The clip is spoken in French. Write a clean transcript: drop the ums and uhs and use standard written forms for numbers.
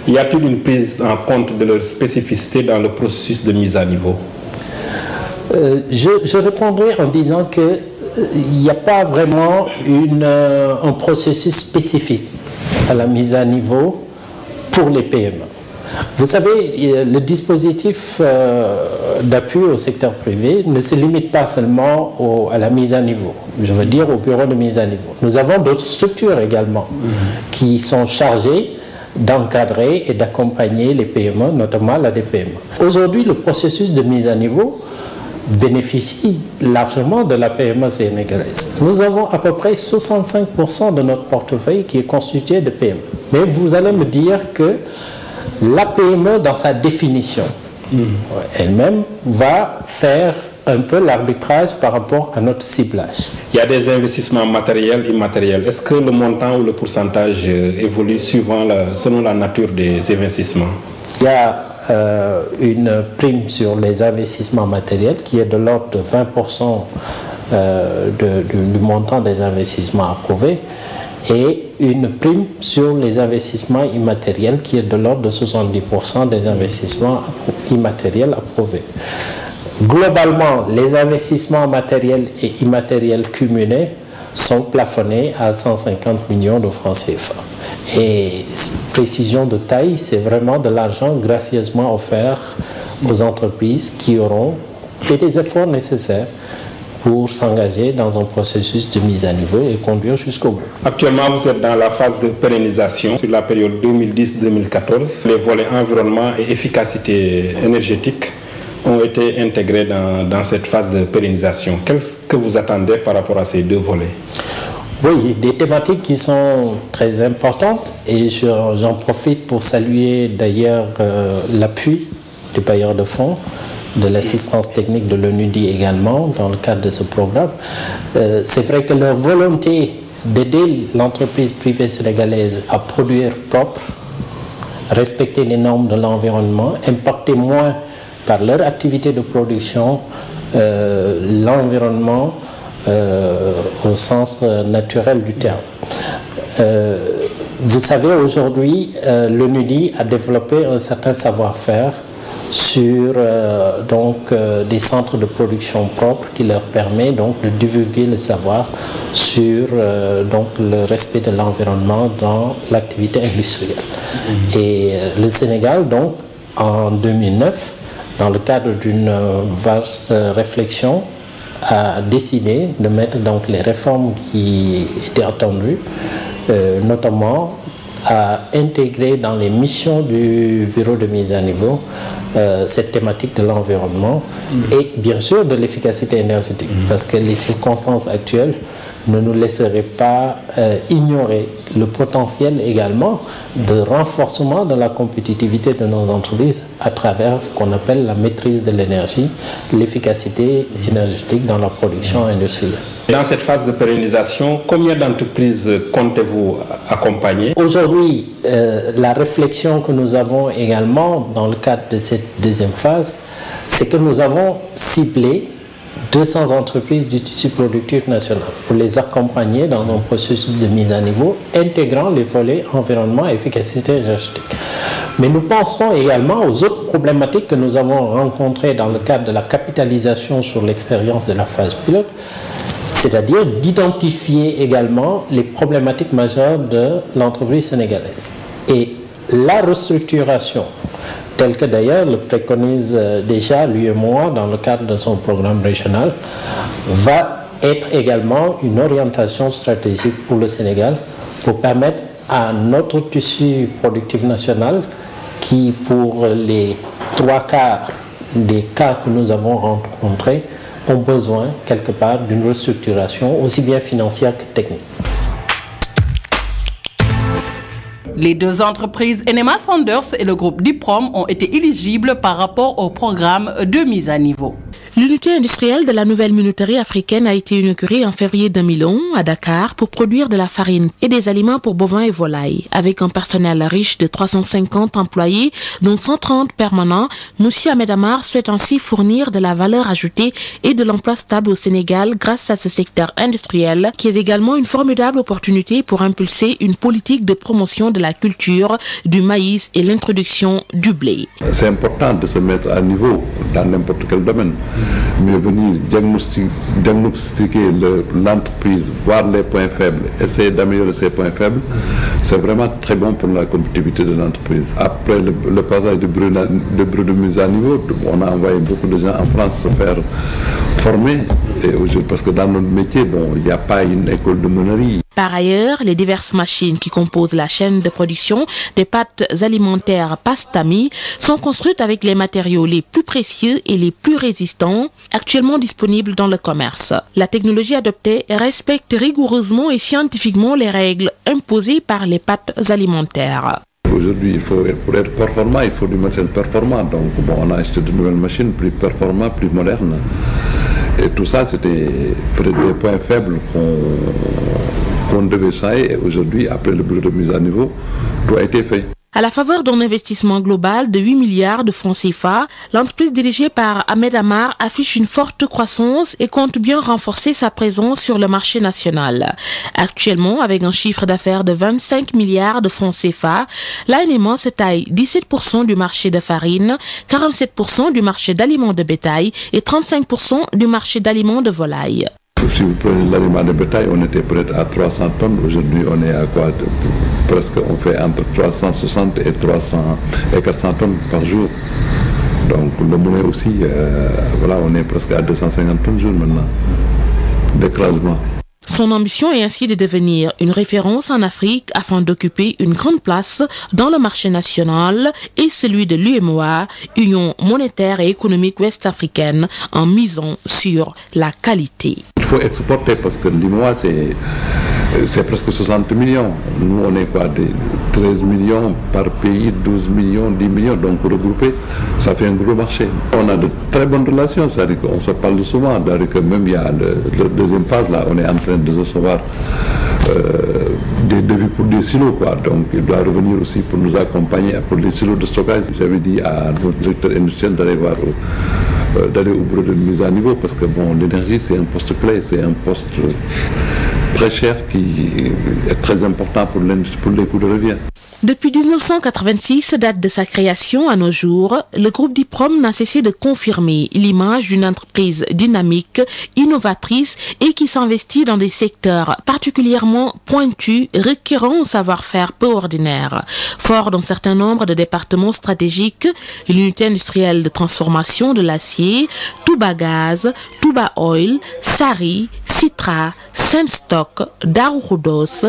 Y a-t-il une prise en compte de leurs spécificités dans le processus de mise à niveau? Je répondrai en disant qu'il n'y a pas vraiment un processus spécifique à la mise à niveau pour les PME. Vous savez, le dispositif d'appui au secteur privé ne se limite pas seulement à la mise à niveau, je veux dire au bureau de mise à niveau. Nous avons d'autres structures également qui sont chargées d'encadrer et d'accompagner les PME, notamment la DPME. Aujourd'hui, le processus de mise à niveau bénéficie largement de la PME sénégalaise. Nous avons à peu près 65% de notre portefeuille qui est constitué de PME. Mais vous allez me dire que la PME, dans sa définition, elle-même va faire un peu l'arbitrage par rapport à notre ciblage. Il y a des investissements matériels et immatériels. Est-ce que le montant ou le pourcentage évolue selon la nature des investissements? Il y a une prime sur les investissements matériels qui est de l'ordre de 20% du montant des investissements approuvés, et une prime sur les investissements immatériels qui est de l'ordre de 70% des investissements immatériels approuvés. Globalement, les investissements matériels et immatériels cumulés sont plafonnés à 150 millions de francs CFA. Et précision de taille, c'est vraiment de l'argent gracieusement offert aux entreprises qui auront fait des efforts nécessaires pour s'engager dans un processus de mise à niveau et conduire jusqu'au bout. Actuellement, vous êtes dans la phase de pérennisation sur la période 2010-2014. Les volets environnement et efficacité énergétique ont été intégrés dans cette phase de pérennisation. Qu'est-ce que vous attendez par rapport à ces deux volets? Oui, des thématiques qui sont très importantes, et j'en profite pour saluer d'ailleurs l'appui du bailleur de fonds, de l'assistance technique de l'ONUDI également dans le cadre de ce programme. C'est vrai que leur volonté d'aider l'entreprise privée sénégalaise à produire propre, respecter les normes de l'environnement, impacter moins par leur activité de production l'environnement au sens naturel du terme. Vous savez, aujourd'hui, l'ONUDI a développé un certain savoir-faire sur des centres de production propres qui leur permet donc de divulguer le savoir sur le respect de l'environnement dans l'activité industrielle. Et le Sénégal, donc, en 2009, dans le cadre d'une vaste réflexion, a décidé de mettre donc les réformes qui étaient attendues, notamment à intégrer dans les missions du bureau de mise à niveau cette thématique de l'environnement et bien sûr de l'efficacité énergétique, parce que les circonstances actuelles ne nous laisseraient pas ignorer le potentiel également de renforcement de la compétitivité de nos entreprises à travers ce qu'on appelle la maîtrise de l'énergie, l'efficacité énergétique dans la production industrielle. Dans cette phase de pérennisation, combien d'entreprises comptez-vous accompagner? Aujourd'hui, la réflexion que nous avons également dans le cadre de cette deuxième phase, c'est que nous avons ciblé 200 entreprises du tissu productif national pour les accompagner dans un processus de mise à niveau intégrant les volets environnement et efficacité énergétique. Mais nous pensons également aux autres problématiques que nous avons rencontrées dans le cadre de la capitalisation sur l'expérience de la phase pilote, c'est-à-dire d'identifier également les problématiques majeures de l'entreprise sénégalaise. Et la restructuration, telle que d'ailleurs le préconise déjà l'UEMOA dans le cadre de son programme régional, va être également une orientation stratégique pour le Sénégal pour permettre à notre tissu productif national, qui pour les 3/4 des cas que nous avons rencontrés, ont besoin quelque part d'une restructuration aussi bien financière que technique. Les deux entreprises NMA Sanders et le groupe Diprom ont été éligibles par rapport au programme de mise à niveau. L'unité industrielle de la nouvelle minoterie africaine a été inaugurée en février 2001 à Dakar pour produire de la farine et des aliments pour bovins et volailles. Avec un personnel riche de 350 employés, dont 130 permanents, M. Ahmed Amar souhaite ainsi fournir de la valeur ajoutée et de l'emploi stable au Sénégal grâce à ce secteur industriel qui est également une formidable opportunité pour impulser une politique de promotion de la culture, du maïs et l'introduction du blé. C'est important de se mettre à niveau dans n'importe quel domaine. Mais venir diagnostiquer l'entreprise, voir les points faibles, essayer d'améliorer ces points faibles, c'est vraiment très bon pour la compétitivité de l'entreprise. Après le passage de bureau de mise à niveau, on a envoyé beaucoup de gens en France se faire former. Parce que dans notre métier, il n'y a pas une école de meunerie. Par ailleurs, les diverses machines qui composent la chaîne de production des pâtes alimentaires Pastami sont construites avec les matériaux les plus précieux et les plus résistants actuellement disponibles dans le commerce. La technologie adoptée respecte rigoureusement et scientifiquement les règles imposées par les pâtes alimentaires. Aujourd'hui, pour être performant, il faut du matériel performant. Donc, on a acheté de nouvelles machines plus performantes, plus modernes. Et tout ça, c'était peut-être des points faibles qu'on devait changer. Et aujourd'hui, après le bureau de mise à niveau, tout a été fait. À la faveur d'un investissement global de 8 milliards de francs CFA, l'entreprise dirigée par Ahmed Amar affiche une forte croissance et compte bien renforcer sa présence sur le marché national. Actuellement, avec un chiffre d'affaires de 25 milliards de francs CFA, l'ANMA se taille 17% du marché de farine, 47% du marché d'aliments de bétail et 35% du marché d'aliments de volaille. Si vous prenez l'aliment de bétail, on était peut-être à 300 tonnes. Aujourd'hui, on est à quoi? Presque, on fait entre 360 et 400 tonnes par jour. Donc le moulin aussi, on est presque à 250 tonnes jour maintenant d'écrasement. Son ambition est ainsi de devenir une référence en Afrique afin d'occuper une grande place dans le marché national et celui de l'UEMOA, Union monétaire et économique ouest-africaine, en misant sur la qualité. Il faut exporter parce que l'UEMOA c'est presque 60 millions. Nous on est quoi, 13 millions par pays, 12 millions, 10 millions, donc regroupés, ça fait un gros marché. On a de très bonnes relations, c'est-à-dire qu'on se parle souvent, c'est-à-dire que même il y a la deuxième phase là, on est en train de recevoir des devis pour des silos, quoi. Donc il doit revenir aussi pour nous accompagner pour des silos de stockage. J'avais dit à notre directeur industriel d'aller au bureau de mise à niveau parce que l'énergie c'est un poste clé, c'est un poste très cher qui est très important pour les coûts de revient. Depuis 1986, date de sa création à nos jours, le groupe Diprom n'a cessé de confirmer l'image d'une entreprise dynamique, innovatrice et qui s'investit dans des secteurs particulièrement pointus, requérant un savoir-faire peu ordinaire. Fort d'un certain nombre de départements stratégiques, l'unité industrielle de transformation de l'acier, Touba Gaz, Touba Oil, Sari, Citra, Senstock, Darou Khoudoss,